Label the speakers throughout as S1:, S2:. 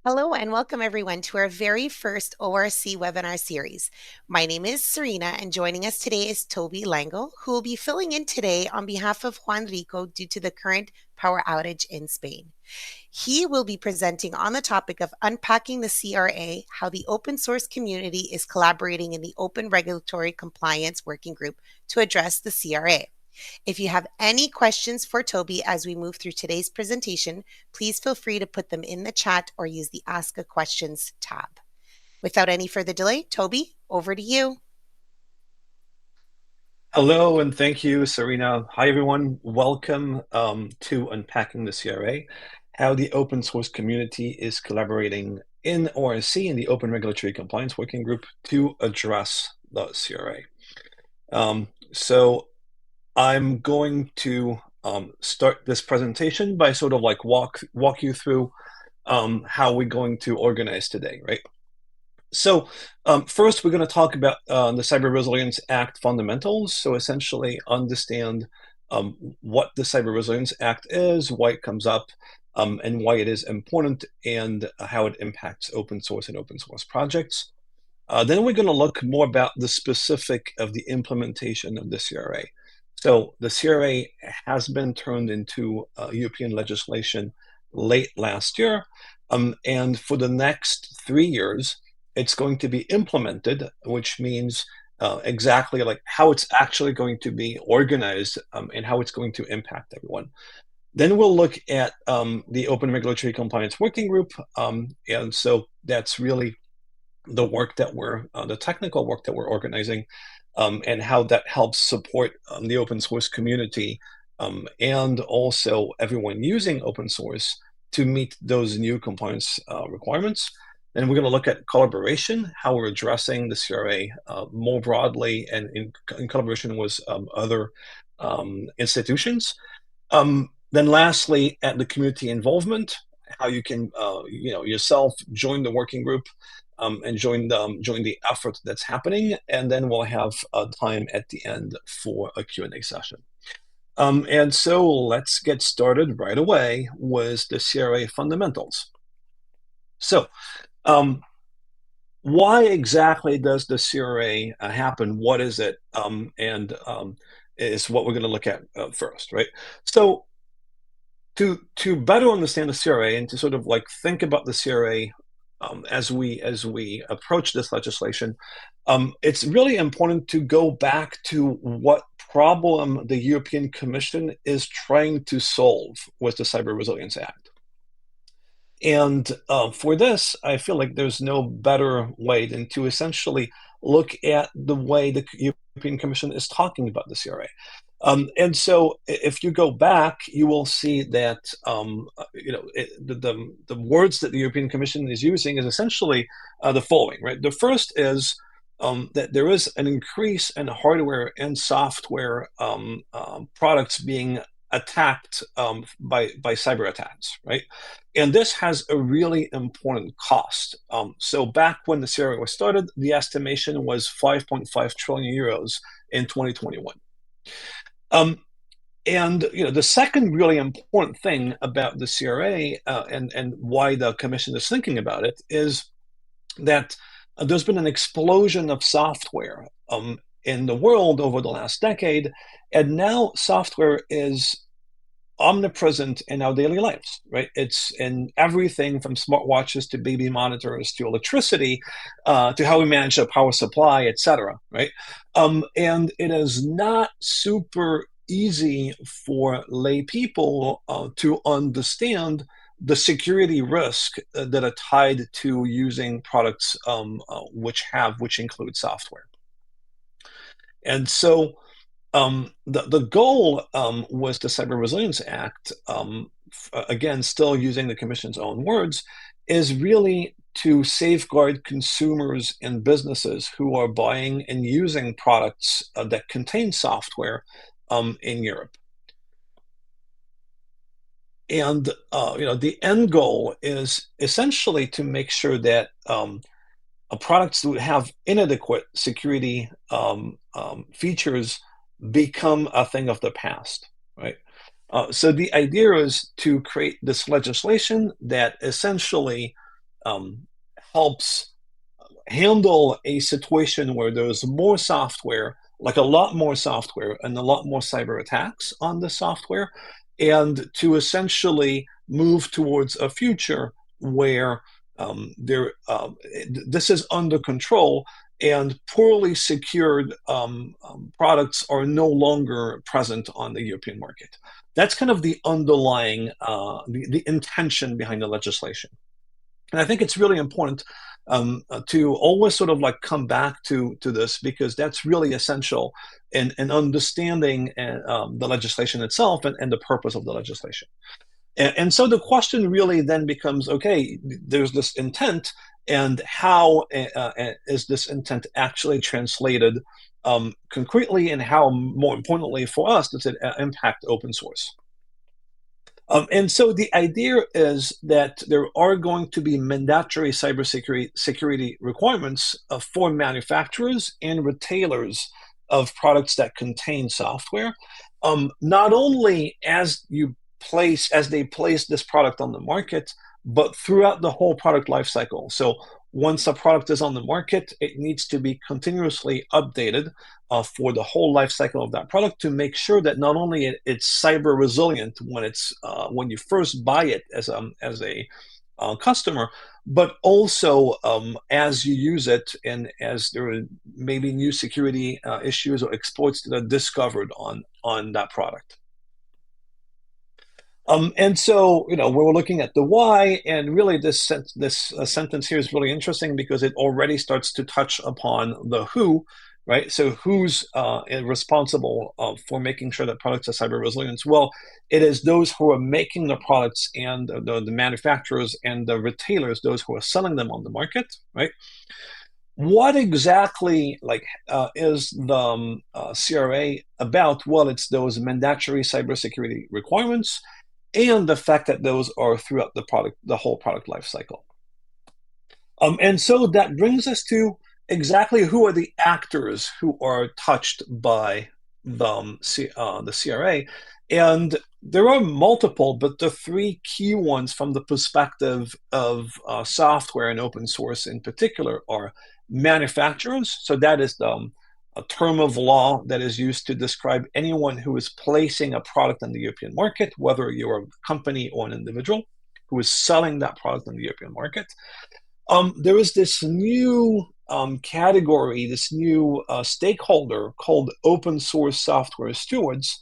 S1: Hello and welcome everyone to our very first ORC webinar series. My name is Serena and joining us today is Tobie Langel, who will be filling in today on behalf of Juan Rico due to the current power outage in Spain. He will be presenting on the topic of Unpacking the CRA, how the open source community is collaborating in the Open Regulatory Compliance Working Group to address the CRA. If you have any questions for Tobie as we move through today's presentation, please feel free to put them in the chat or use the Ask a Questions tab. Without any further delay, Tobie, over to you.
S2: Hello, and thank you, Serena. Hi, everyone. Welcome to Unpacking the CRA, how the open source community is collaborating in ORC, in the Open Regulatory Compliance Working Group, to address the CRA. So I'm going to start this presentation by sort of like walk you through how we're going to organize today, right? So first, we're going to talk about the Cyber Resilience Act fundamentals. So essentially understand what the Cyber Resilience Act is, why it comes up, and why it is important, and how it impacts open source and open source projects. Then we're going to look more about the specific of the implementation of the CRA. So the CRA has been turned into European legislation late last year, and for the next 3 years, it's going to be implemented, which means exactly like how it's actually going to be organized and how it's going to impact everyone. Then we'll look at the Open Regulatory Compliance Working Group, and so that's really the work that the technical work that we're organizing, and how that helps support the open source community and also everyone using open source to meet those new compliance requirements. Then we're going to look at collaboration, how we're addressing the CRA more broadly and in collaboration with other institutions. Then lastly, at the community involvement, how you can yourself join the working group and join the effort that's happening, and then we'll have time at the end for a Q&A session. And so let's get started right away with the CRA fundamentals. So why exactly does the CRA happen? What is it? And is what we're going to look at first, right? So to better understand the CRA and to sort of like think about the CRA as we approach this legislation, it's really important to go back to what problem the European Commission is trying to solve with the Cyber Resilience Act. And for this, I feel like there's no better way than to essentially look at the way the European Commission is talking about the CRA. And so if you go back, you will see that the words that the European Commission is using is essentially the following, right? The first is that there is an increase in hardware and software products being attacked by cyber attacks, right? And this has a really important cost. So back when the CRA was started, the estimation was 5.5 trillion euros in 2021. And the second really important thing about the CRA and why the Commission is thinking about it is that there's been an explosion of software in the world over the last decade, and now software is omnipresent in our daily lives, right? It's in everything from smartwatches to baby monitors to electricity to how we manage our power supply, etc., right? And it is not super easy for lay people to understand the security risk that are tied to using products which include software. And so the goal was the Cyber Resilience Act, again, still using the Commission's own words, is really to safeguard consumers and businesses who are buying and using products that contain software in Europe. And the end goal is essentially to make sure that products that have inadequate security features become a thing of the past, right? So the idea is to create this legislation that essentially helps handle a situation where there's more software, like a lot more software and a lot more cyber attacks on the software, and to essentially move towards a future where this is under control and poorly secured products are no longer present on the European market. That's kind of the underlying, the intention behind the legislation. And I think it's really important to always sort of like come back to this, because that's really essential in understanding the legislation itself and the purpose of the legislation. And so the question really then becomes, okay, there's this intent, and how is this intent actually translated concretely, and how, more importantly for us, does it impact open source? And so the idea is that there are going to be mandatory cybersecurity requirements for manufacturers and retailers of products that contain software, not only as they place this product on the market, but throughout the whole product lifecycle. So once a product is on the market, it needs to be continuously updated for the whole life cycle of that product, to make sure that not only it's cyber resilient when you first buy it as a customer, but also as you use it, and as there are maybe new security issues or exploits that are discovered on that product. And so, we're looking at the why, and really this sentence here is really interesting, because it already starts to touch upon the who, right? So who's responsible for making sure that products are cyber resilient? Well, it is those who are making the products, and the manufacturers and the retailers, those who are selling them on the market, right? What exactly is the CRA about? Well, it's those mandatory cybersecurity requirements, and the fact that those are throughout the whole product life cycle. And so that brings us to exactly who are the actors who are touched by the CRA. And there are multiple, but the three key ones from the perspective of software and open source in particular are manufacturers. So that is a term of law that is used to describe anyone who is placing a product on the European market, whether you're a company or an individual who is selling that product on the European market. There is this new category, this new stakeholder called open source software stewards.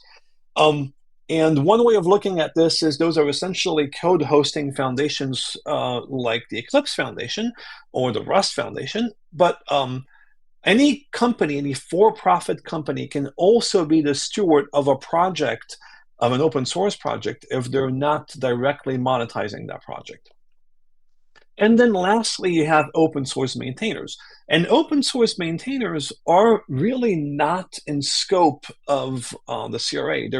S2: And one way of looking at this is those are essentially code hosting foundations like the Eclipse Foundation or the Rust Foundation. But any company, any for-profit company, can also be the steward of a project, of an open source project, if they're not directly monetizing that project. And then lastly, you have open source maintainers. And open source maintainers are really not in scope of the CRA.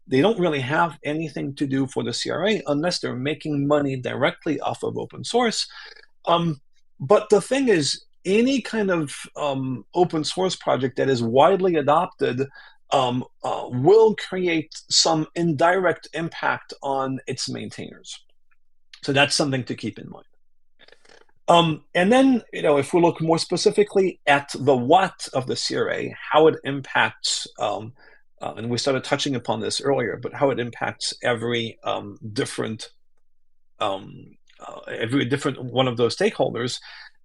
S2: They don't really have anything to do for the CRA unless they're making money directly off of open source. But the thing is, any kind of open source project that is widely adopted will create some indirect impact on its maintainers. So that's something to keep in mind. And then, if we look more specifically at the what of the CRA, how it impacts, and we started touching upon this earlier, but how it impacts every different one of those stakeholders.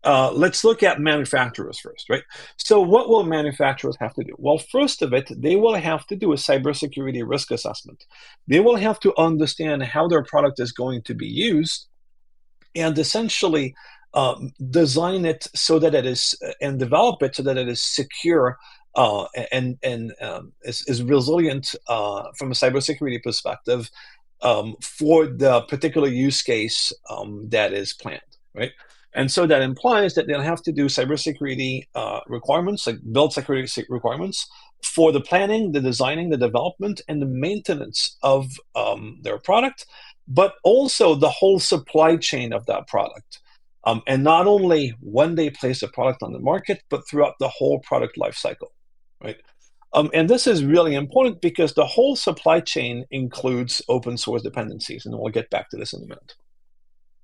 S2: Let's look at manufacturers first, right? So what will manufacturers have to do? Well, first of it, they will have to do a cybersecurity risk assessment. They will have to understand how their product is going to be used, and essentially design it so that it is, and develop it so that it is secure and is resilient from a cybersecurity perspective for the particular use case that is planned, right? And so that implies that they'll have to do cybersecurity requirements, like build security requirements for the planning, the designing, the development, and the maintenance of their product, but also the whole supply chain of that product. And not only when they place a product on the market, but throughout the whole product life cycle, right? And this is really important because the whole supply chain includes open source dependencies, and we'll get back to this in a minute.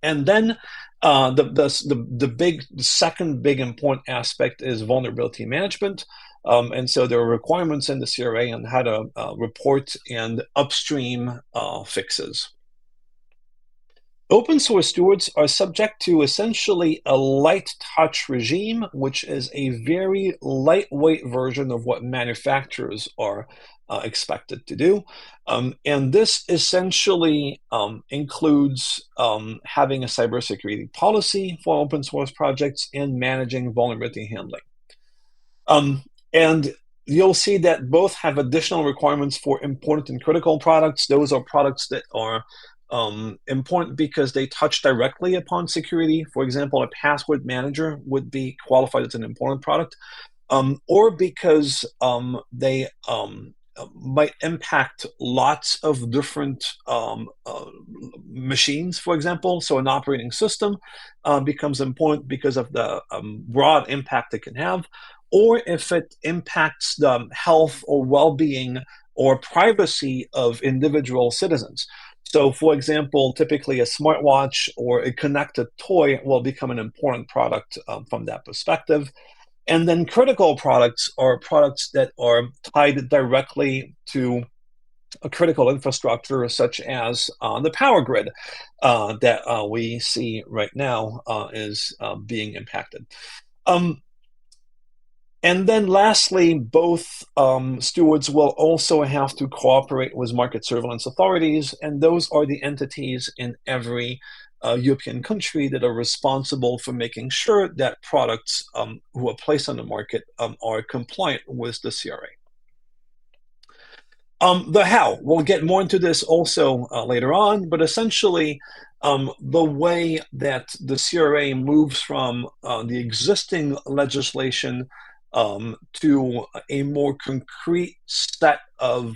S2: And then the second big important aspect is vulnerability management. And so there are requirements in the CRA on how to report and upstream fixes. Open source stewards are subject to essentially a light touch regime, which is a very lightweight version of what manufacturers are expected to do. And this essentially includes having a cybersecurity policy for open source projects and managing vulnerability handling. Um, and you'll see that both have additional requirements for important and critical products. Those are products that are important because they touch directly upon security. For example, a password manager would be qualified as an important product, or because they might impact lots of different machines, for example. So an operating system becomes important because of the broad impact it can have, or if it impacts the health or well-being or privacy of individual citizens. So, for example, typically a smartwatch or a connected toy will become an important product from that perspective. And then critical products are products that are tied directly to a critical infrastructure, such as the power grid that we see right now is being impacted. And then lastly, both stewards will also have to cooperate with market surveillance authorities, and those are the entities in every European country that are responsible for making sure that products who are placed on the market are compliant with the CRA. The how, we'll get more into this also later on, but essentially the way that the CRA moves from the existing legislation to a more concrete set of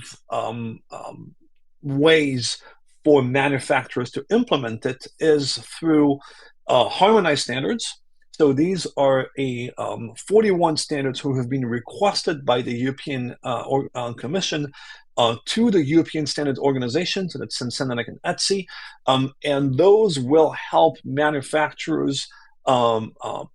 S2: ways for manufacturers to implement it is through harmonized standards. So these are 41 standards who have been requested by the European Commission to the European Standards Organization, so that's Synthetic and ETSI, and those will help manufacturers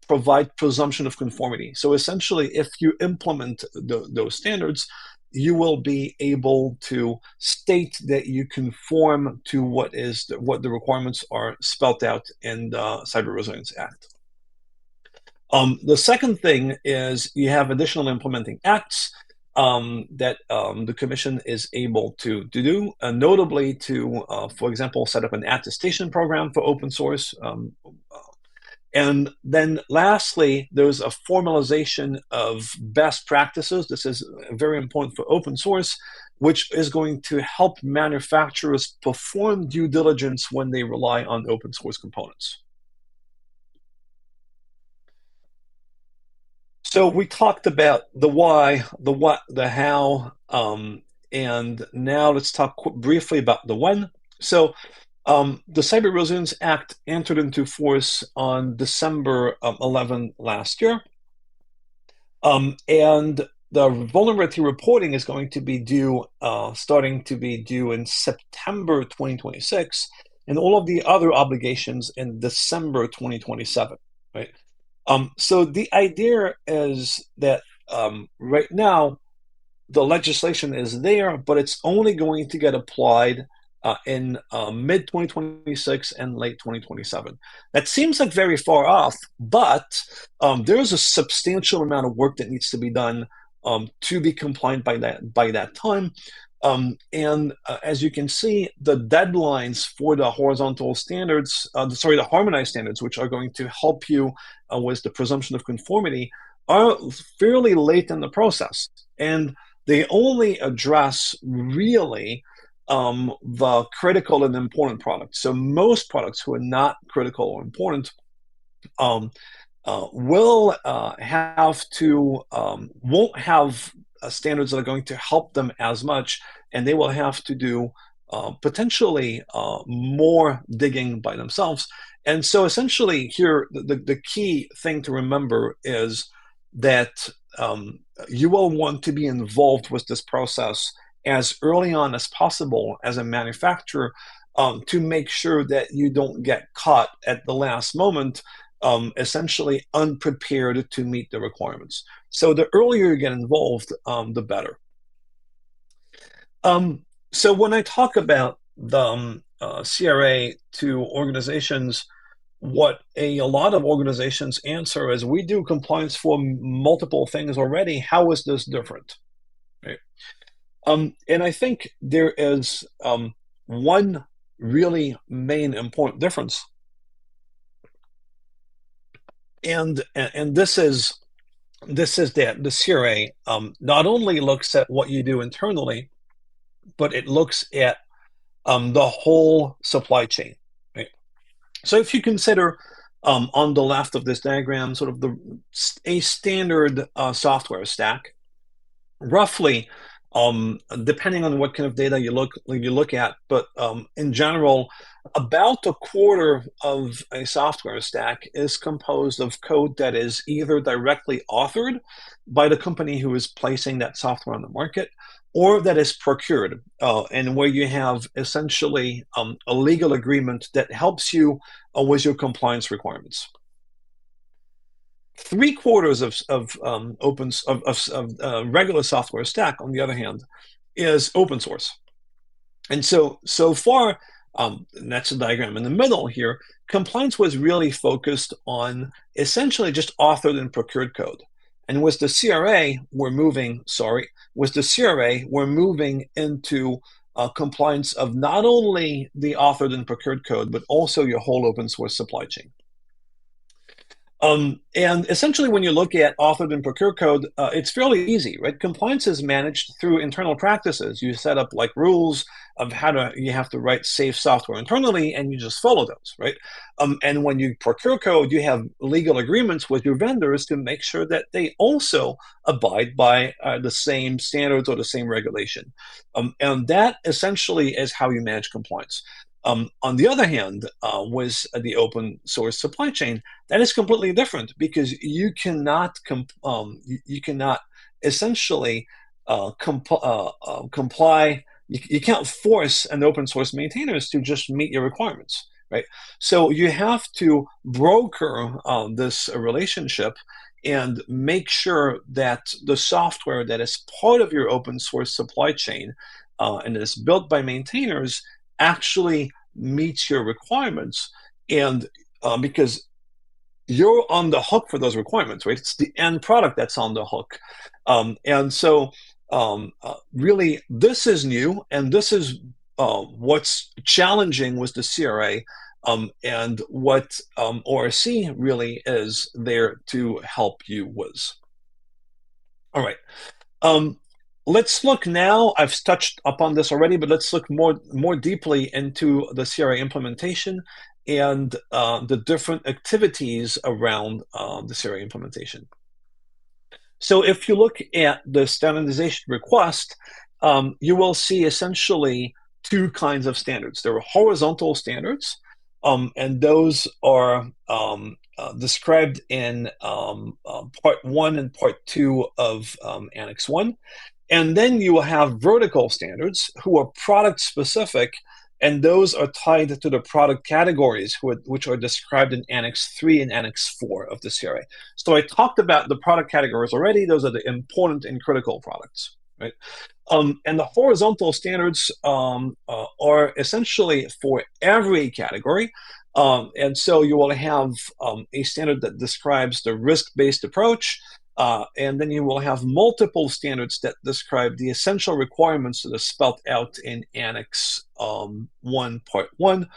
S2: provide presumption of conformity. So essentially, if you implement those standards, you will be able to state that you conform to what the requirements are spelled out in the Cyber Resilience Act. The second thing is you have additional implementing acts that the Commission is able to do, notably to, for example, set up an attestation program for open source. And then lastly, there's a formalization of best practices. This is very important for open source, which is going to help manufacturers perform due diligence when they rely on open source components. So we talked about the why, the what, the how, and now let's talk briefly about the when. So the Cyber Resilience Act entered into force on December 11 last year. And the vulnerability reporting is going to be due, starting to be due in September 2026, and all of the other obligations in December 2027, right? So the idea is that right now, the legislation is there, but it's only going to get applied in mid 2026 and late 2027. That seems like very far off, but there's a substantial amount of work that needs to be done to be compliant by that time. And as you can see, the deadlines for the horizontal standards, the harmonized standards, which are going to help you with the presumption of conformity, are fairly late in the process. And they only address really the critical and important products. So most products who are not critical or important will have to, won't have standards that are going to help them as much, and they will have to do potentially more digging by themselves. And so essentially here, the key thing to remember is that you will want to be involved with this process as early on as possible as a manufacturer, to make sure that you don't get caught at the last moment, essentially unprepared to meet the requirements. So the earlier you get involved, the better. So when I talk about the CRA to organizations, what a lot of organizations answer is, we do compliance for multiple things already. How is this different? Right? And I think there is one really main important difference, and this is that the CRA not only looks at what you do internally, but it looks at the whole supply chain. Right? So if you consider on the left of this diagram, sort of a standard software stack, roughly, depending on what kind of data you look at, but in general, about a quarter of a software stack is composed of code that is either directly authored by the company who is placing that software on the market, or that is procured, and where you have essentially a legal agreement that helps you with your compliance requirements. Three-quarters of regular software stack, on the other hand, is open source. And so far, that's the diagram in the middle here, compliance was really focused on essentially just authored and procured code. And with the CRA, we're moving into compliance of not only the authored and procured code, but also your whole open source supply chain. And essentially, when you look at authored and procured code, it's fairly easy, right? Compliance is managed through internal practices. You set up like rules of you have to write safe software internally, and you just follow those, right? And when you procure code, you have legal agreements with your vendors to make sure that they also abide by the same standards or the same regulation. And that essentially is how you manage compliance. On the other hand, with the open source supply chain, that is completely different, because you cannot essentially comply. You can't force an open source maintainers to just meet your requirements, right? So you have to broker this relationship and make sure that the software that is part of your open source supply chain and is built by maintainers actually meets your requirements. And because you're on the hook for those requirements, right? It's the end product that's on the hook. And so really, this is new, and this is what's challenging with the CRA, and what ORC really is there to help you with. All right. Let's look now. I've touched upon this already, but let's look more deeply into the CRA implementation and the different activities around the CRA implementation. So if you look at the standardization request, you will see essentially two kinds of standards. There are horizontal standards, and those are described in Part 1 and Part 2 of Annex 1. And then you will have vertical standards, who are product specific, and those are tied to the product categories, which are described in Annex 3 and Annex 4 of the CRA. So I talked about the product categories already. Those are the important and critical products, right? And the horizontal standards are essentially for every category. And so you will have a standard that describes the risk-based approach, and then you will have multiple standards that describe the essential requirements that are spelled out in Annex 1, Part 1.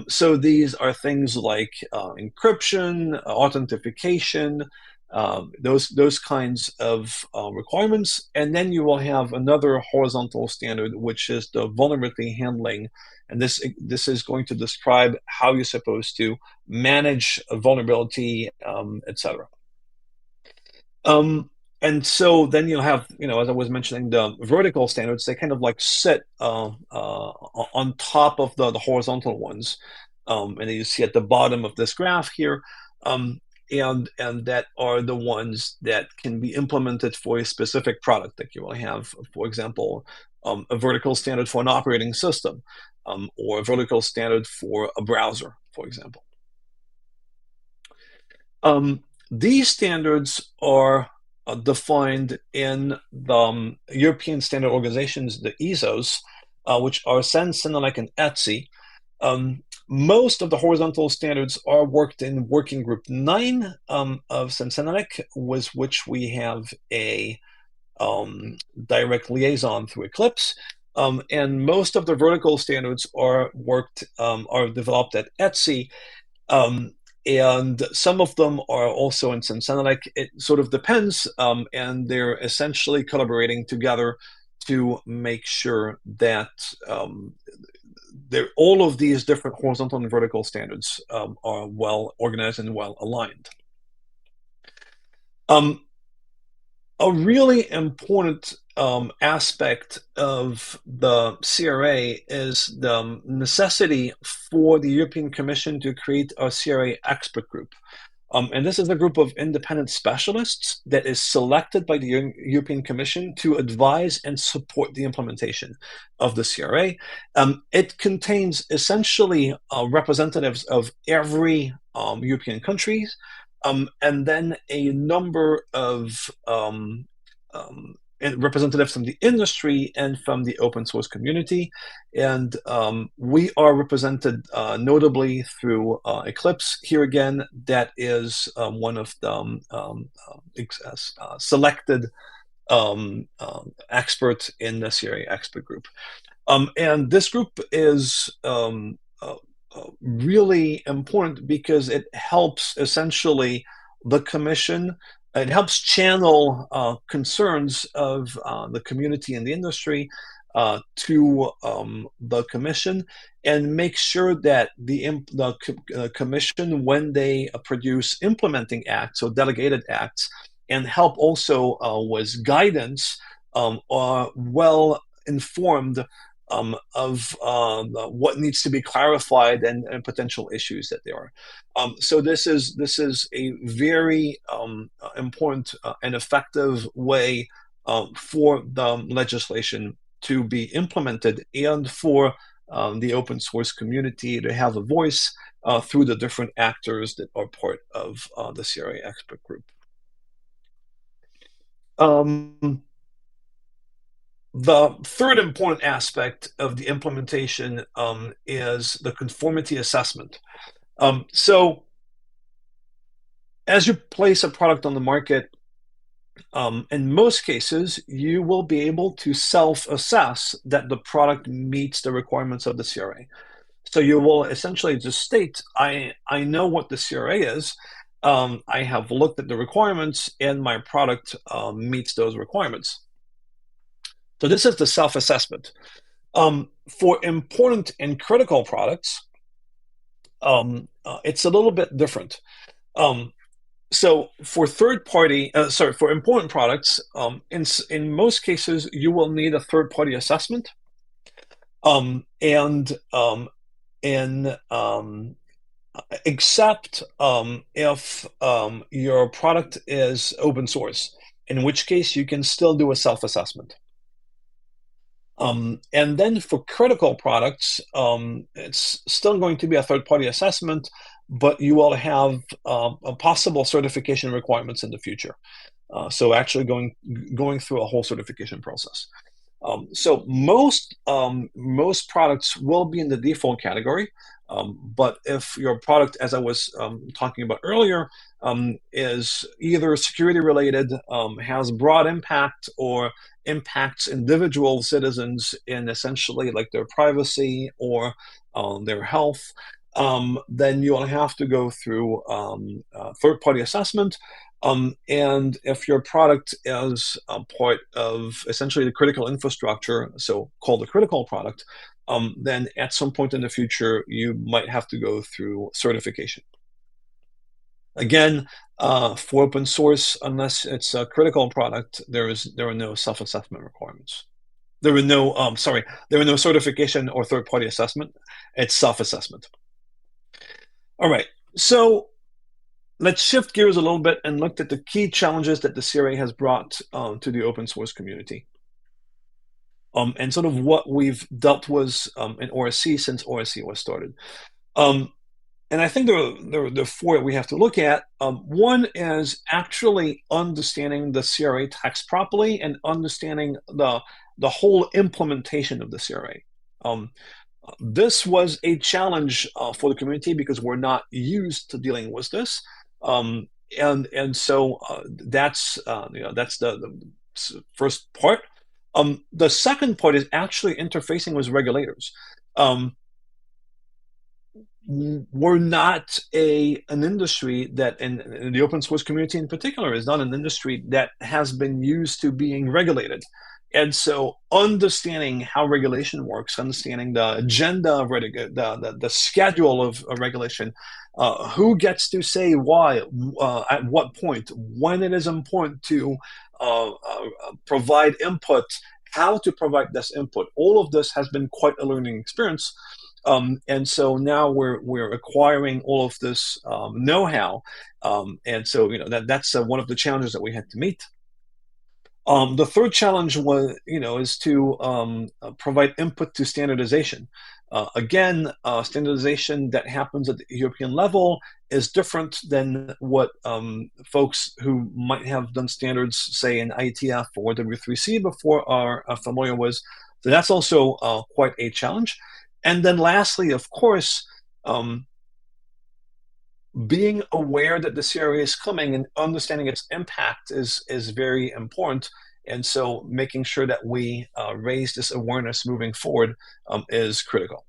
S2: So these are things like encryption, authentication, those kinds of requirements. And then you will have another horizontal standard, which is the vulnerability handling. And this is going to describe how you're supposed to manage a vulnerability, etc. And so then you'll have, as I was mentioning, the vertical standards. They kind of like sit on top of the horizontal ones. And then you see at the bottom of this graph here. and that are the ones that can be implemented for a specific product. Like you will have, for example, a vertical standard for an operating system, or a vertical standard for a browser, for example. These standards are defined in the European standard organizations, the ESOs, which are CEN, CENELEC, and ETSI. Most of the horizontal standards are worked in Working Group 9 of CEN, CENELEC, with which we have a direct liaison through Eclipse. And most of the vertical standards are developed at ETSI. And some of them are also in CEN, CENELEC. It sort of depends, and they're essentially collaborating together to make sure that all of these different horizontal and vertical standards are well organized and well aligned. A really important aspect of the CRA is the necessity for the European Commission to create a CRA expert group. And this is a group of independent specialists that is selected by the European Commission to advise and support the implementation of the CRA. It contains essentially representatives of every European countries, and then a number of representatives from the industry and from the open source community. And we are represented notably through Eclipse. Here again, that is one of the selected experts in the CRA expert group. And this group is really important because it helps essentially the Commission. It helps channel concerns of the community and the industry to the Commission, and make sure that the Commission, when they produce implementing acts or delegated acts, and help also with guidance, are well informed of what needs to be clarified and potential issues that there are. So this is a very important and effective way for the legislation to be implemented, and for the open source community to have a voice through the different actors that are part of the CRA expert group. The third important aspect of the implementation is the conformity assessment. So as you place a product on the market, in most cases, you will be able to self-assess that the product meets the requirements of the CRA. So you will essentially just state, I know what the CRA is, I have looked at the requirements, and my product meets those requirements. So this is the self-assessment. For important and critical products, it's a little bit different. So for for important products, in most cases, you will need a third-party assessment. Except if your product is open source, in which case you can still do a self-assessment. And then for critical products, it's still going to be a third-party assessment, but you will have a possible certification requirements in the future. So actually going through a whole certification process. So most products will be in the default category, but if your product, as I was talking about earlier, is either security related, has broad impact, or impacts individual citizens in essentially like their privacy or their health, then you'll have to go through third-party assessment. And if your product is a part of essentially the critical infrastructure, so called a critical product, then at some point in the future, you might have to go through certification. Again, for open source, unless it's a critical product, there are no self-assessment requirements. There are no certification or third-party assessment. It's self-assessment. All right, so let's shift gears a little bit and look at the key challenges that the CRA has brought to the open source community. And sort of what we've dealt with in ORC since ORC was started. Um, and I think there are four that we have to look at. One is actually understanding the CRA text properly and understanding the whole implementation of the CRA. This was a challenge for the community because we're not used to dealing with this, and so that's the first part. The second part is actually interfacing with regulators. We're not an industry that, in the open source community in particular, is not an industry that has been used to being regulated. And so understanding how regulation works, understanding the agenda of the schedule of regulation, who gets to say why, at what point, when it is important to provide input, how to provide this input, all of this has been quite a learning experience. And so now we're acquiring all of this know-how, and so that's one of the challenges that we had to meet. The third challenge is to provide input to standardization. Again, standardization that happens at the European level is different than what folks who might have done standards, say in IETF or W3C before, are familiar with. So that's also quite a challenge. And then lastly, of course, being aware that the CRA is coming and understanding its impact is very important. And so making sure that we raise this awareness moving forward is critical.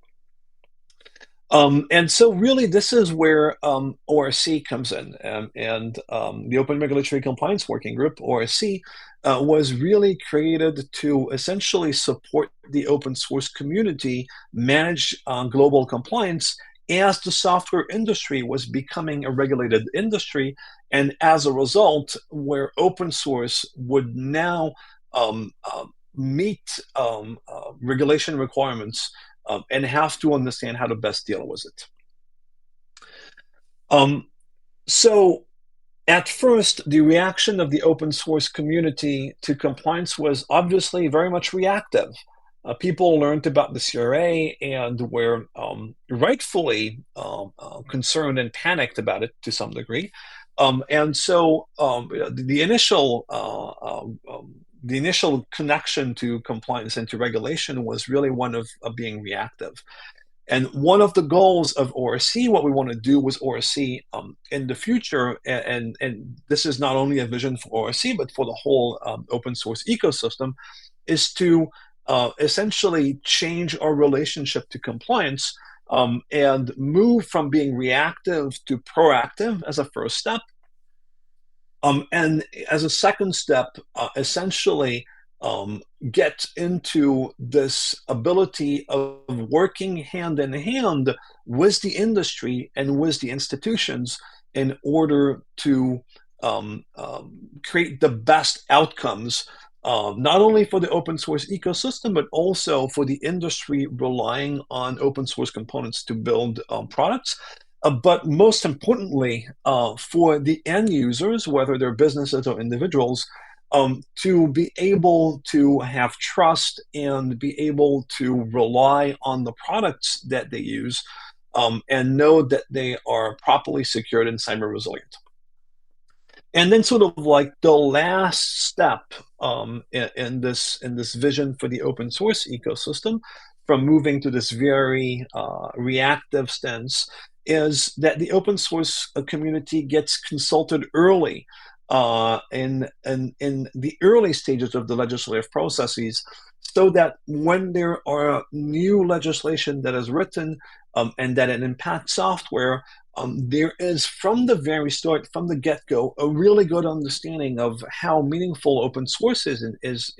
S2: And so really this is where ORC comes in, and the Open Regulatory Compliance Working Group, ORC, was really created to essentially support the open source community manage global compliance as the software industry was becoming a regulated industry, and as a result, where open source would now meet regulation requirements and have to understand how to best deal with it. So at first, the reaction of the open source community to compliance was obviously very much reactive. People learned about the CRA and were rightfully concerned and panicked about it to some degree. And so the initial connection to compliance and to regulation was really one of being reactive. And one of the goals of ORC, what we want to do with ORC in the future, and this is not only a vision for ORC, but for the whole open source ecosystem, is to essentially change our relationship to compliance and move from being reactive to proactive as a first step. And as a second step, essentially get into this ability of working hand in hand with the industry and with the institutions in order to create the best outcomes, not only for the open source ecosystem, but also for the industry relying on open source components to build products. But most importantly, for the end users, whether they're businesses or individuals, to be able to have trust and be able to rely on the products that they use and know that they are properly secured and cyber resilient. And then sort of like the last step in this vision for the open source ecosystem, from moving to this very reactive stance, is that the open source community gets consulted early in the early stages of the legislative processes, so that when there are new legislation that is written and that it impacts software, there is from the very start, from the get-go, a really good understanding of how meaningful open source is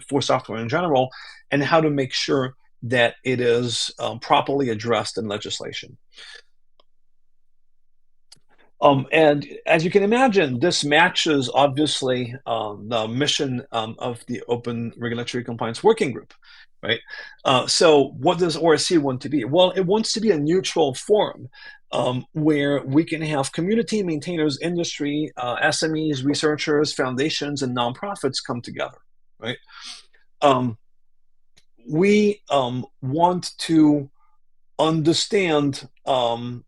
S2: for software in general, and how to make sure that it is properly addressed in legislation. And as you can imagine, this matches obviously the mission of the Open Regulatory Compliance Working Group. right? So what does ORC want to be? Well, it wants to be a neutral forum where we can have community maintainers, industry, SMEs, researchers, foundations, and nonprofits come together, right? Um, we want to understand and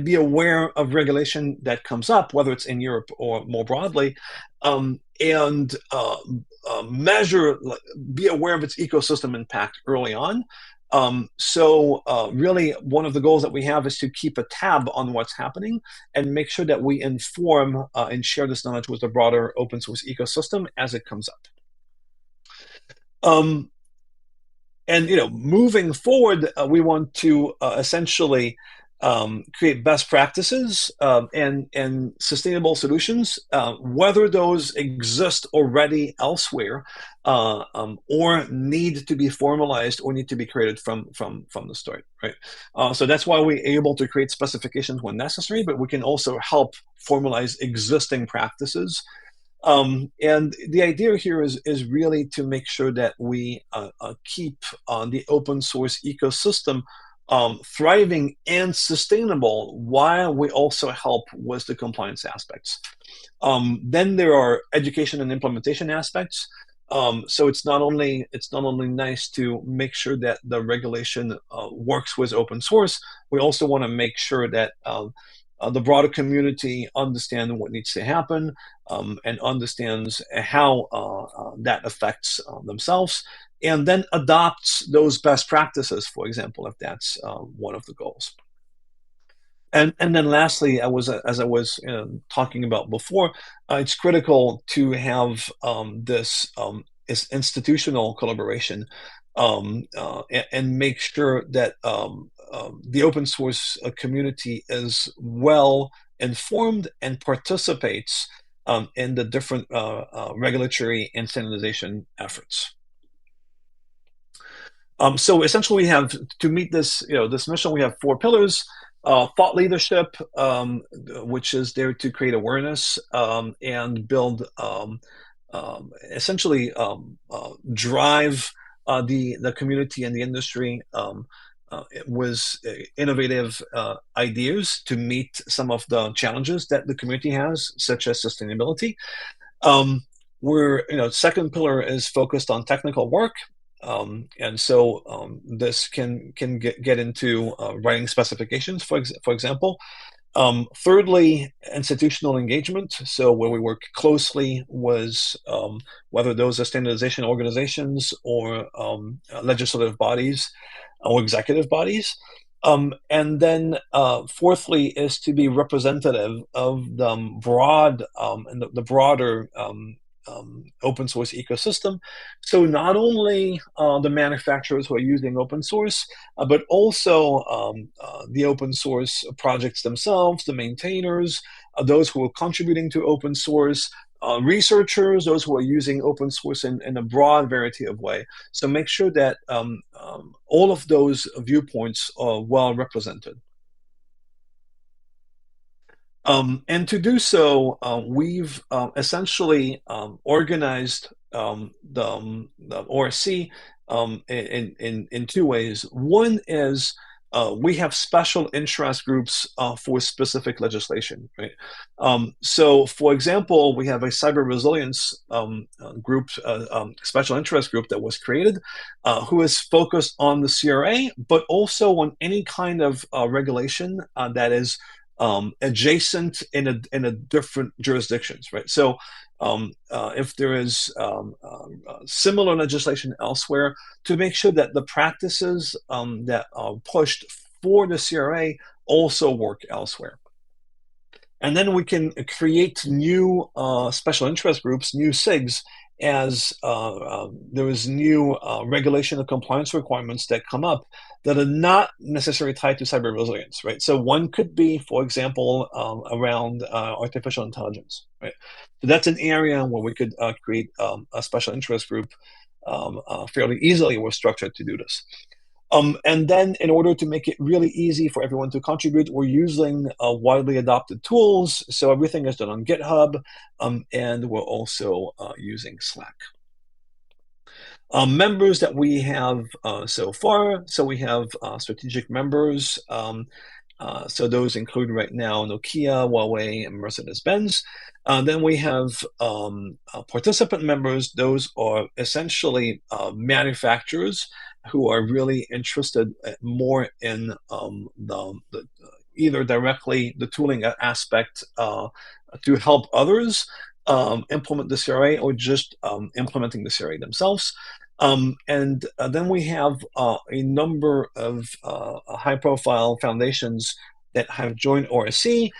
S2: be aware of regulation that comes up, whether it's in Europe or more broadly, and measure, be aware of its ecosystem impact early on. Really, one of the goals that we have is to keep a tab on what's happening and make sure that we inform and share this knowledge with the broader open source ecosystem as it comes up. Um, and moving forward, we want to essentially create best practices and sustainable solutions, whether those exist already elsewhere or need to be formalized or need to be created from the start, right? So that's why we're able to create specifications when necessary, but we can also help formalize existing practices. And the idea here is really to make sure that we keep the open source ecosystem thriving and sustainable while we also help with the compliance aspects. Then there are education and implementation aspects. So it's not only nice to make sure that the regulation works with open source. We also want to make sure that the broader community understands what needs to happen and understands how that affects themselves, and then adopts those best practices, for example, if that's one of the goals. And then lastly, as I was talking about before, it's critical to have this institutional collaboration and make sure that the open source community is well informed and participates in the different regulatory and standardization efforts. So essentially, we have to meet this mission. We have 4 pillars: thought leadership, which is there to create awareness and build, essentially, drive the community and the industry with innovative ideas to meet some of the challenges that the community has, such as sustainability. Second pillar is focused on technical work. And so this can get into writing specifications, for example. Thirdly, institutional engagement. So where we work closely with whether those are standardization organizations or legislative bodies or executive bodies. And then fourthly is to be representative of the broad and the broader open source ecosystem. So not only the manufacturers who are using open source, but also the open source projects themselves, the maintainers, those who are contributing to open source, researchers, those who are using open source in a broad variety of way. So make sure that all of those viewpoints are well represented. And to do so, we've essentially organized the ORC in 2 ways. One is we have special interest groups for specific legislation, right? So, for example, we have a cyber resilience group, special interest group that was created, who is focused on the CRA, but also on any kind of regulation that is adjacent in a different jurisdictions, right? So if there is similar legislation elsewhere, to make sure that the practices that are pushed for the CRA also work elsewhere. And then we can create new special interest groups, new SIGs, as there is new regulation and compliance requirements that come up that are not necessarily tied to cyber resilience, right? So one could be, for example, around artificial intelligence, right? So that's an area where we could create a special interest group fairly easily. We're structured to do this. And then in order to make it really easy for everyone to contribute, we're using widely adopted tools. So everything is done on GitHub, and we're also using Slack. Members that we have so far, so we have strategic members. So those include right now Nokia, Huawei, and Mercedes-Benz. Then we have participant members. Those are essentially manufacturers who are really interested more in the either directly the tooling aspect to help others implement the CRA or just implementing the CRA themselves. And then we have a number of high-profile foundations that have joined ORC.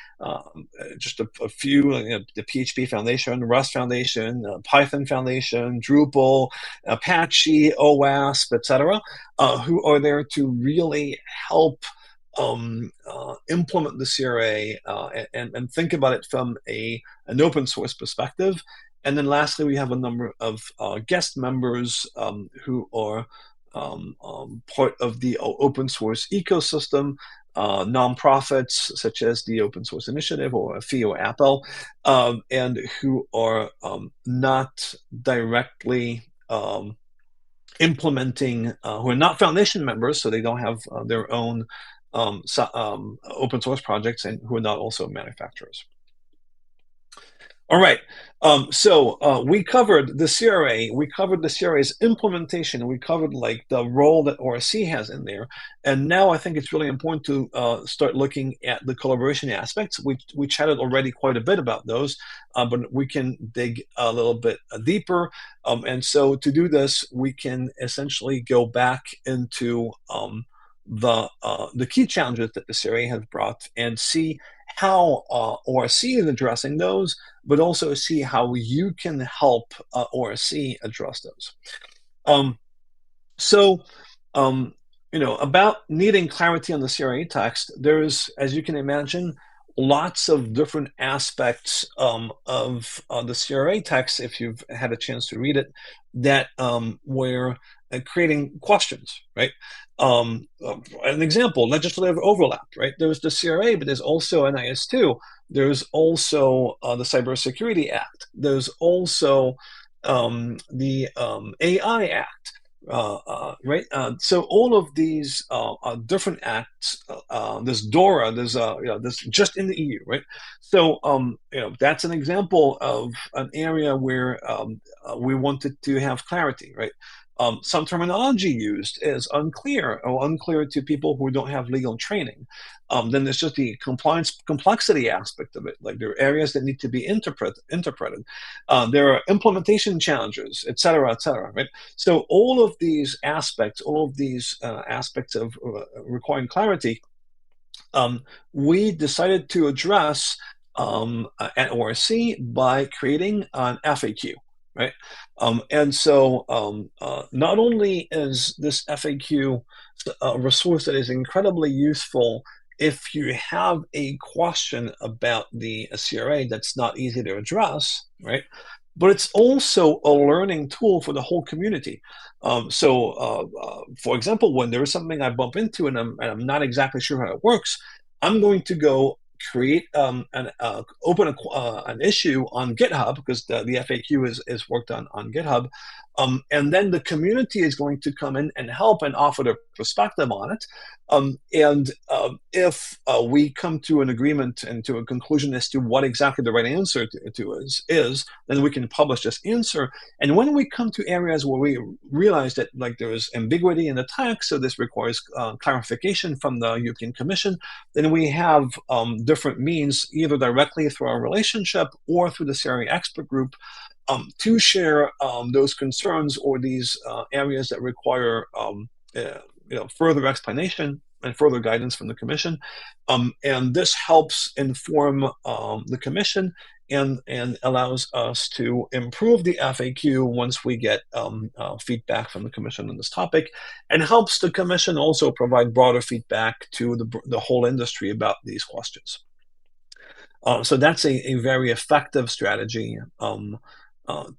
S2: Just a few, the PHP Foundation, Rust Foundation, Python Foundation, Drupal, Apache, OWASP, etc., who are there to really help implement the CRA and think about it from an open source perspective. And then lastly, we have a number of guest members who are part of the open source ecosystem, nonprofits such as the Open Source Initiative or FEE or Apple, and who are not directly implementing, who are not foundation members, so they don't have their own open source projects, and who are not also manufacturers. All right, so we covered the CRA, we covered the CRA's implementation, we covered like the role that ORC has in there, and now I think it's really important to start looking at the collaboration aspects. We chatted already quite a bit about those, but we can dig a little bit deeper, and so to do this, we can essentially go back into the key challenges that the CRA has brought and see how ORC is addressing those, but also see how you can help ORC address those. So, about needing clarity on the CRA text, there's, as you can imagine, lots of different aspects of the CRA text, if you've had a chance to read it, that were creating questions, right? An example, legislative overlap, right? There's the CRA, but there's also NIS2. There's also the Cybersecurity Act. There's also the AI Act. Right? So all of these different acts, there's DORA, there's just in the EU, right? So that's an example of an area where we wanted to have clarity, right? Some terminology used is unclear to people who don't have legal training. Then there's just the compliance complexity aspect of it. Like there are areas that need to be interpreted. There are implementation challenges, et cetera, right? So all of these aspects of requiring clarity, we decided to address at ORC by creating an FAQ. Right, and so not only is this FAQ a resource that is incredibly useful if you have a question about the CRA that's not easy to address, right? But it's also a learning tool for the whole community. For example, when there is something I bump into and I'm not exactly sure how it works, I'm going to go create open an issue on GitHub, because the FAQ is worked on GitHub, and then the community is going to come in and help and offer their perspective on it. If we come to an agreement and to a conclusion as to what exactly the right answer to is, then we can publish this answer. And when we come to areas where we realize that like there is ambiguity in the text, so this requires clarification from the European Commission, then we have different means, either directly through our relationship or through the CRA expert group, to share those concerns or these areas that require further explanation and further guidance from the Commission. And this helps inform the Commission and allows us to improve the FAQ once we get feedback from the Commission on this topic, and helps the Commission also provide broader feedback to the whole industry about these questions. So that's a very effective strategy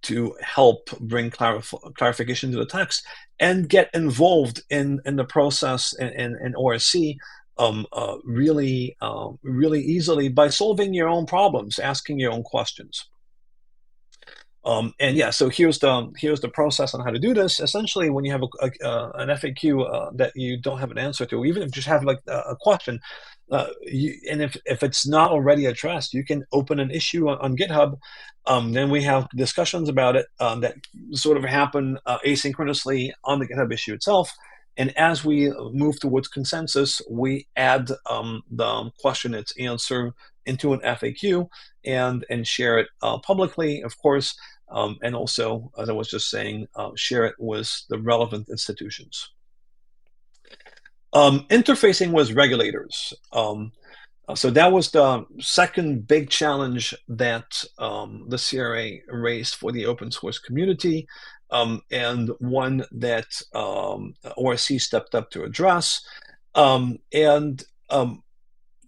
S2: to help bring clarification to the text and get involved in the process in ORC really easily by solving your own problems, asking your own questions. And yeah, so here's the process on how to do this. Essentially, when you have an FAQ that you don't have an answer to, even if you just have like a question, and if it's not already addressed, you can open an issue on GitHub. Then we have discussions about it that sort of happen asynchronously on the GitHub issue itself. And as we move towards consensus, we add the question, its answer, into an FAQ and share it publicly, of course, and also, as I was just saying, share it with the relevant institutions. Interfacing with regulators. So that was the second big challenge that the CRA raised for the open source community, and one that ORC stepped up to address. And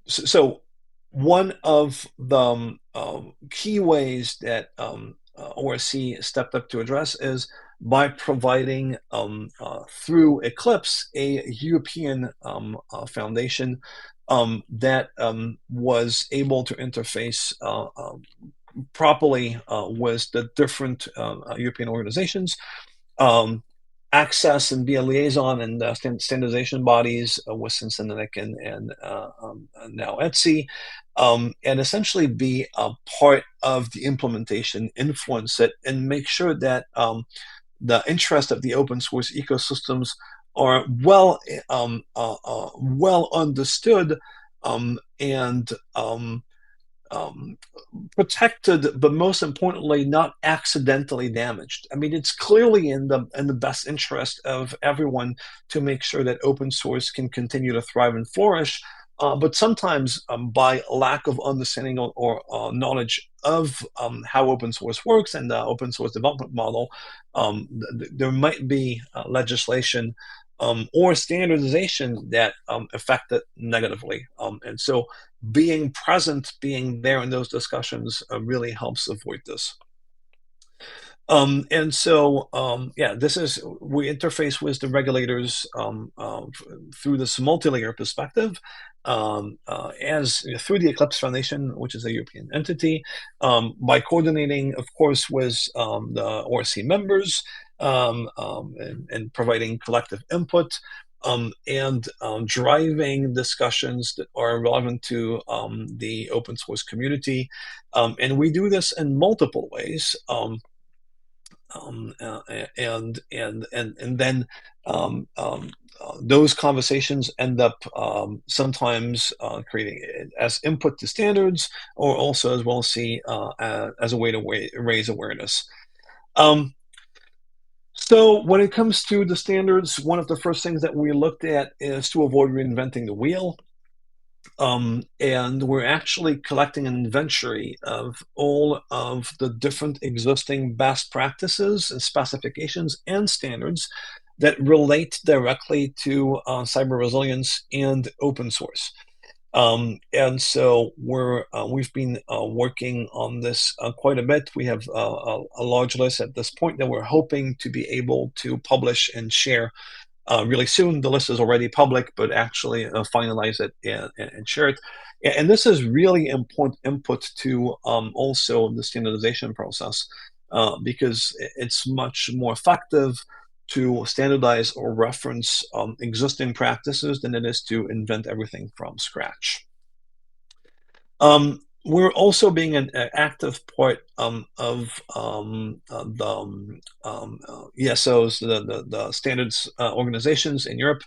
S2: so one of the key ways that ORC stepped up to address is by providing through Eclipse a European foundation that was able to interface properly with the different European organizations, access and be a liaison and standardization bodies with Cincinnati and now Etsy, and essentially be a part of the implementation, influence it, and make sure that the interest of the open source ecosystems are well understood and um, protected, but most importantly, not accidentally damaged. I mean, it's clearly in the best interest of everyone to make sure that open source can continue to thrive and flourish. But sometimes, by lack of understanding or knowledge of how open source works and the open source development model, there might be legislation or standardization that affect it negatively. And so being present, being there in those discussions really helps avoid this. And so, yeah, we interface with the regulators through this multi-layer perspective, as through the Eclipse Foundation, which is a European entity, by coordinating, of course, with the ORC members and providing collective input. And driving discussions that are relevant to the open source community. And we do this in multiple ways. And then those conversations end up sometimes creating as input to standards, or also as well see as a way to raise awareness. So when it comes to the standards, one of the first things that we looked at is to avoid reinventing the wheel. And we're actually collecting an inventory of all of the different existing best practices and specifications and standards that relate directly to cyber resilience and open source. And so we've been working on this quite a bit. We have a large list at this point that we're hoping to be able to publish and share really soon. The list is already public, but actually finalize it and share it. And this is really important input to also the standardization process, because it's much more effective to standardize or reference existing practices than it is to invent everything from scratch. We're also being an active part of the ESOs, the standards organizations in Europe.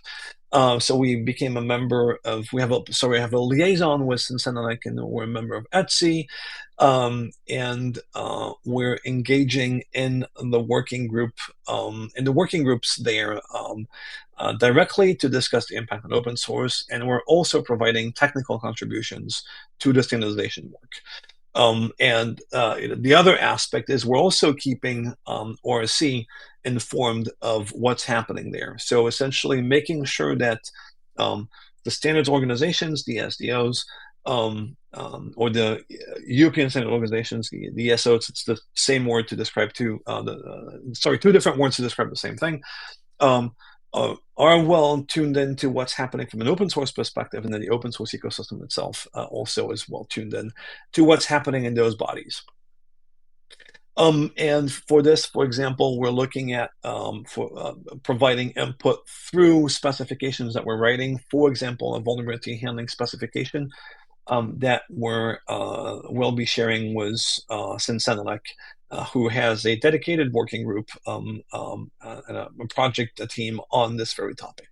S2: So we became a member of. We have a liaison with Cincinnati, and we're a member of Etsy, and we're engaging in the working group, in the working groups there. Directly to discuss the impact on open source, and we're also providing technical contributions to the standardization work. And the other aspect is we're also keeping ORC informed of what's happening there. So essentially making sure that the standards organizations, the SDOs, or the European standard organizations, the ESOs, it's the same word to describe two different words to describe the same thing. Are well tuned into what's happening from an open source perspective, and then the open source ecosystem itself also is well tuned in to what's happening in those bodies. And for this, for example, we're looking at providing input through specifications that we're writing. For example, a vulnerability handling specification that we'll be sharing was Sensenelec, who has a dedicated working group and a project team on this very topic.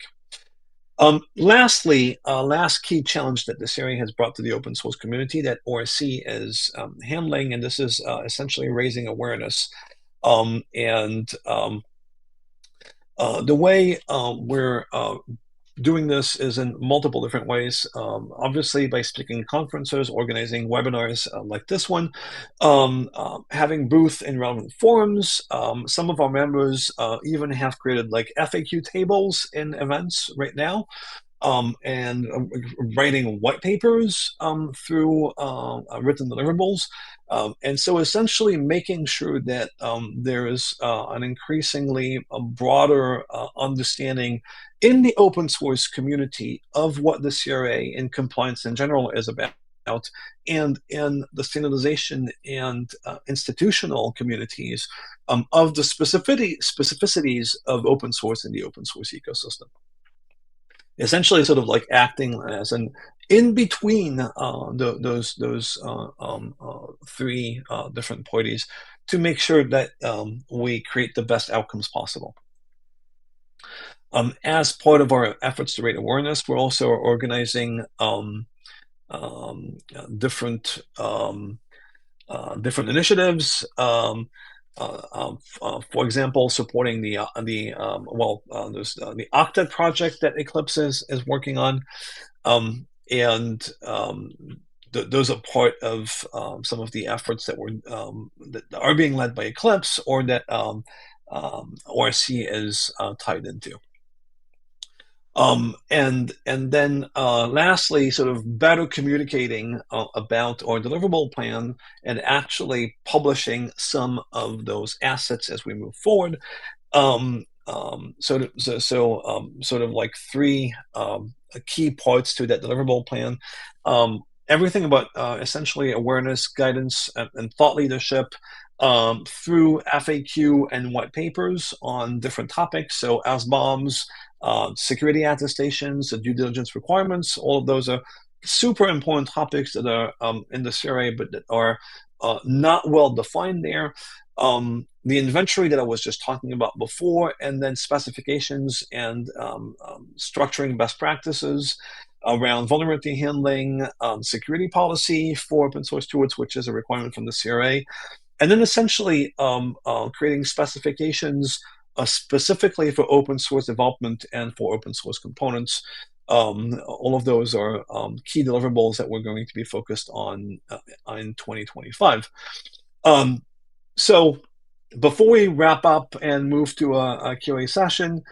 S2: Lastly, last key challenge that this area has brought to the open source community that ORC is handling, and this is essentially raising awareness. And the way we're doing this is in multiple different ways. Obviously, by speaking conferences, organizing webinars like this one, having booth in relevant forums. Some of our members even have created like FAQ tables in events right now. And writing white papers through written deliverables. And so essentially making sure that there is an increasingly broader understanding in the open source community of what the CRA and compliance in general is about, and in the standardization and institutional communities of the specificities of open source in the open source ecosystem. Essentially sort of like acting as an in between those three different parties to make sure that we create the best outcomes possible. As part of our efforts to raise awareness, we're also organizing different different initiatives. For example, supporting the there's the Octet project that Eclipse is working on, and those are part of some of the efforts that are being led by Eclipse or that ORC is tied into. And then lastly, sort of better communicating about our deliverable plan and actually publishing some of those assets as we move forward. Sort of like three key parts to that deliverable plan. Everything about essentially awareness, guidance, and thought leadership through FAQ and white papers on different topics. So SBOMs, security attestations, due diligence requirements, all of those are super important topics that are in the CRA, but that are not well defined there. The inventory that I was just talking about before, and then specifications and structuring best practices around vulnerability handling, security policy for open source tools, which is a requirement from the CRA, and then essentially creating specifications specifically for open source development and for open source components. All of those are key deliverables that we're going to be focused on in 2025. So before we wrap up and move to a QA session,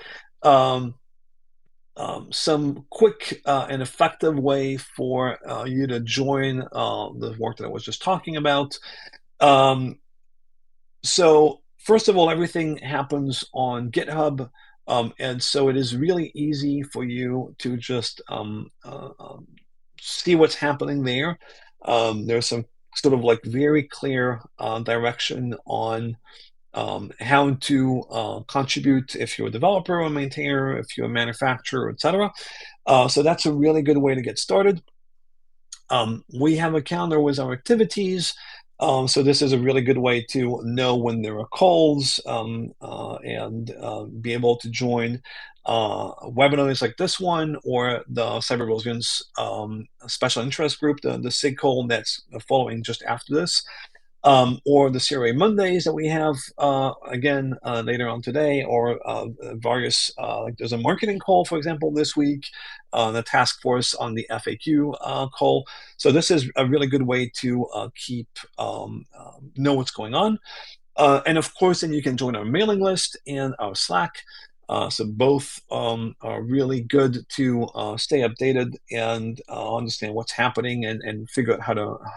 S2: some quick and effective way for you to join the work that I was just talking about. So first of all, everything happens on GitHub. And so it is really easy for you to just see what's happening there. There's some sort of like very clear direction on how to contribute if you're a developer or a maintainer, if you're a manufacturer, etc. So that's a really good way to get started. We have a calendar with our activities. So this is a really good way to know when there are calls and be able to join webinars like this one or the Cyber Resilience Special Interest Group, the SIG call that's following just after this. Or the CRA Mondays that we have again later on today, or various, like there's a marketing call, for example, this week, the task force on the FAQ call. So this is a really good way to keep know what's going on. And of course, then you can join our mailing list and our Slack. So both are really good to stay updated and understand what's happening and figure out how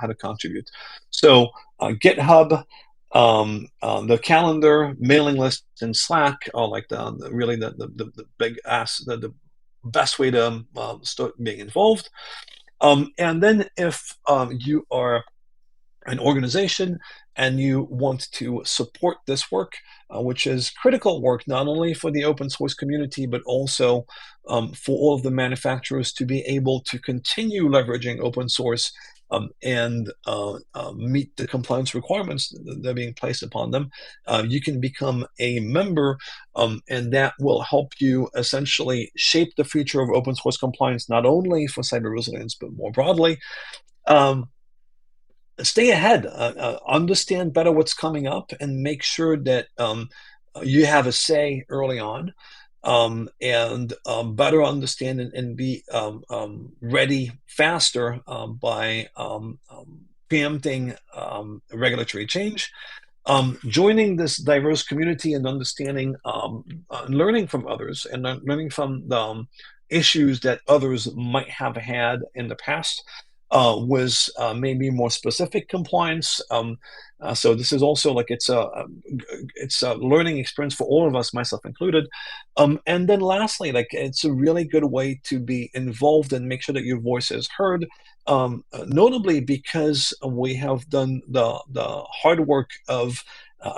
S2: to contribute. So GitHub, the calendar, mailing list, and Slack are like really the big ass the best way to start being involved. And then if you are an organization and you want to support this work, which is critical work, not only for the open source community, but also for all of the manufacturers to be able to continue leveraging open source and meet the compliance requirements that are being placed upon them, you can become a member, and that will help you essentially shape the future of open source compliance, not only for cyber resilience, but more broadly. Um, Stay ahead, understand better what's coming up, and make sure that you have a say early on, and better understand and be ready faster by preempting regulatory change. Joining this diverse community and understanding, learning from others, and learning from the issues that others might have had in the past was maybe more specific compliance. So this is also like it's a learning experience for all of us, myself included. And then lastly, like it's a really good way to be involved and make sure that your voice is heard. Notably because we have done the hard work of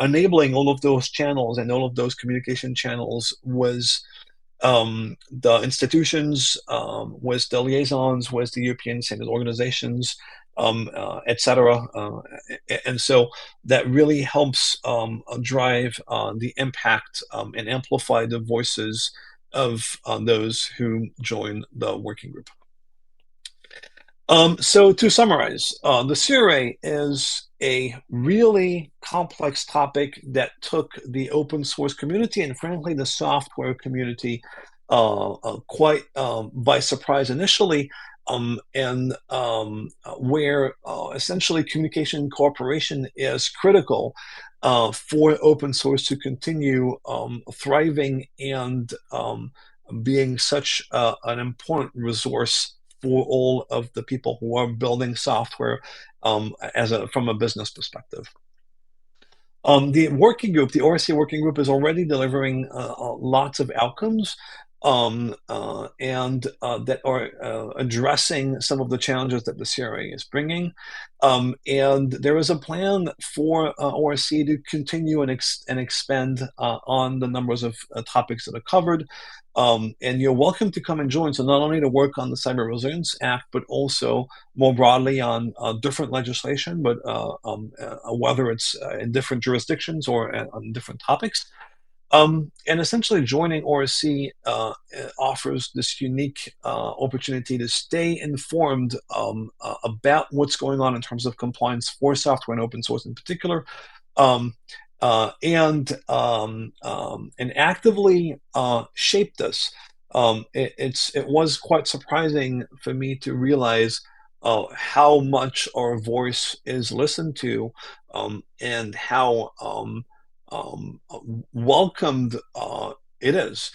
S2: enabling all of those channels, and all of those communication channels was the institutions, with the liaisons, with the European standard organizations, etc. And so that really helps drive the impact and amplify the voices of those who join the working group. So to summarize, the CRA is a really complex topic that took the open source community and frankly the software community quite by surprise initially, and where essentially communication cooperation is critical for open source to continue thriving and being such an important resource for all of the people who are building software from a business perspective. The working group, the ORC working group, is already delivering lots of outcomes, and that are addressing some of the challenges that the CRA is bringing. And there is a plan for ORC to continue and expand on the numbers of topics that are covered. And you're welcome to come and join. So not only to work on the Cyber Resilience Act, but also more broadly on different legislation, but whether it's in different jurisdictions or on different topics. And essentially joining ORC offers this unique opportunity to stay informed about what's going on in terms of compliance for software and open source in particular, um, and actively shape this. It was quite surprising for me to realize how much our voice is listened to, and how welcomed it is,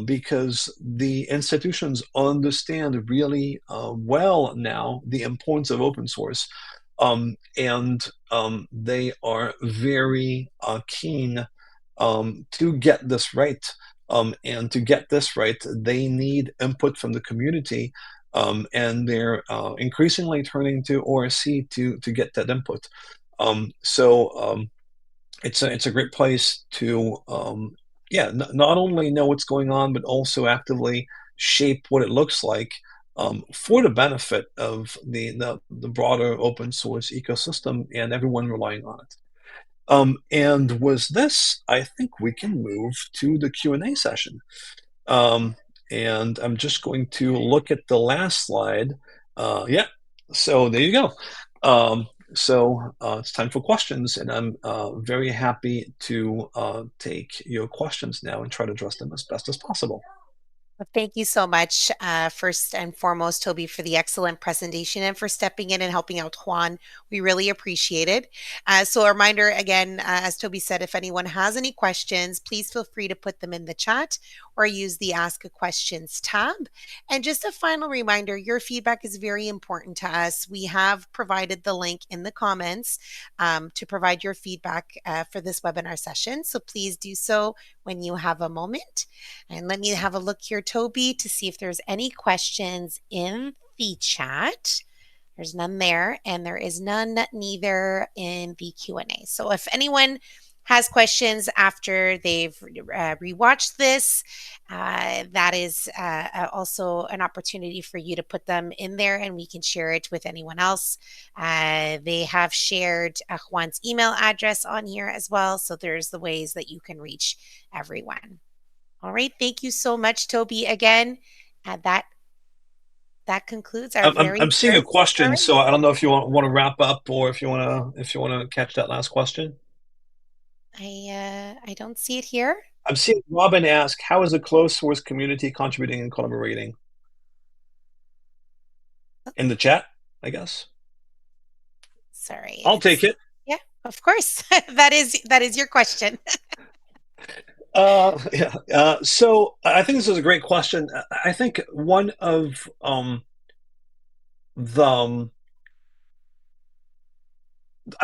S2: because the institutions understand really well now the importance of open source, and they are very keen to get this right. And to get this right, they need input from the community, and they're increasingly turning to ORC to get that input. It's a great place to yeah, not only know what's going on, but also actively shape what it looks like for the benefit of the broader open source ecosystem and everyone relying on it. And with this, I think we can move to the Q&A session. Um, and I'm just going to look at the last slide. Yeah, so there you go. So it's time for questions, and I'm very happy to take your questions now and try to address them as best as possible.
S1: Well, thank you so much, first and foremost, Tobie, for the excellent presentation and for stepping in and helping out Juan. We really appreciate it. So, a reminder again, as Tobie said, if anyone has any questions, please feel free to put them in the chat or use the Ask a Questions tab. And just a final reminder, your feedback is very important to us. We have provided the link in the comments to provide your feedback for this webinar session. So, please do so when you have a moment. And let me have a look here, Tobie, to see if there's any questions in the chat. There's none there, and there is none neither in the Q&A. So if anyone has questions after they've rewatched this, that is also an opportunity for you to put them in there and we can share it with anyone else. They have shared Juan's email address on here as well. So there's the ways that you can reach everyone. All right. Thank you so much, Tobie. Again, that concludes our
S2: I'm
S1: very
S2: seeing a
S1: first
S2: question,
S1: CRA.
S2: so I don't know if you want to wrap up or if you want to catch that last question.
S1: I don't see it here.
S2: I'm seeing Robin ask, how is the closed source community contributing and collaborating? In the chat, I guess.
S1: Sorry,
S2: I'll take
S1: it's
S2: it.
S1: yeah, of course. That is your question.
S2: Yeah. So I think this is a great question. I think one of the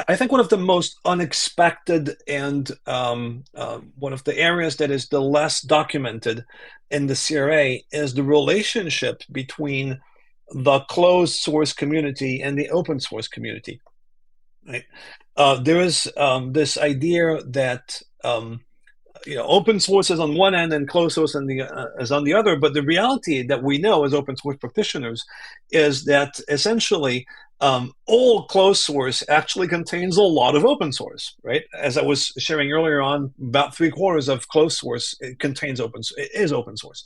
S2: I think one of the most unexpected and one of the areas that is the less documented in the CRA is the relationship between the closed source community and the open source community. Right? There is this idea that open source is on one end and closed source is on the other. But the reality that we know as open source practitioners is that essentially all closed source actually contains a lot of open source, right? As I was sharing earlier on, about 3/4 of closed source is open source.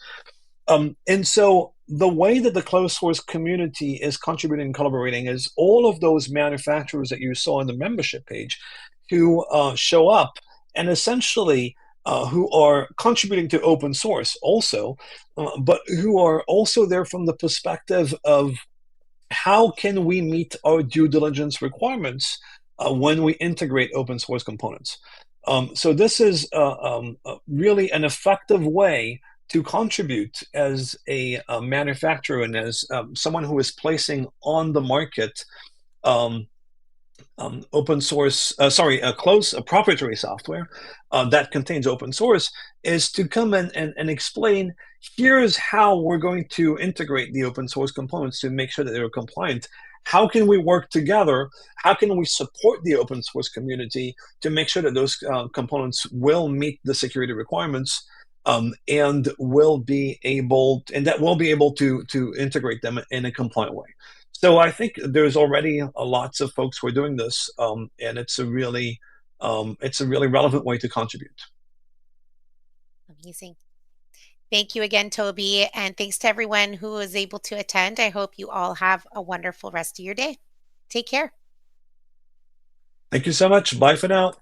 S2: And so the way that the closed source community is contributing and collaborating is all of those manufacturers that you saw in the membership page who show up and essentially who are contributing to open source also, but who are also there from the perspective of how can we meet our due diligence requirements when we integrate open source components. So this is really an effective way to contribute as a manufacturer and as someone who is placing on the market um, open source, closed proprietary software that contains open source, is to come in and explain, here's how we're going to integrate the open source components to make sure that they're compliant. How can we work together? How can we support the open source community to make sure that those components will meet the security requirements and will be able to integrate them in a compliant way. So I think there's already lots of folks who are doing this, and it's a really relevant way to contribute.
S1: Amazing. Thank you again, Tobie, and thanks to everyone who was able to attend. I hope you all have a wonderful rest of your day. Take care.
S2: Thank you so much. Bye for now.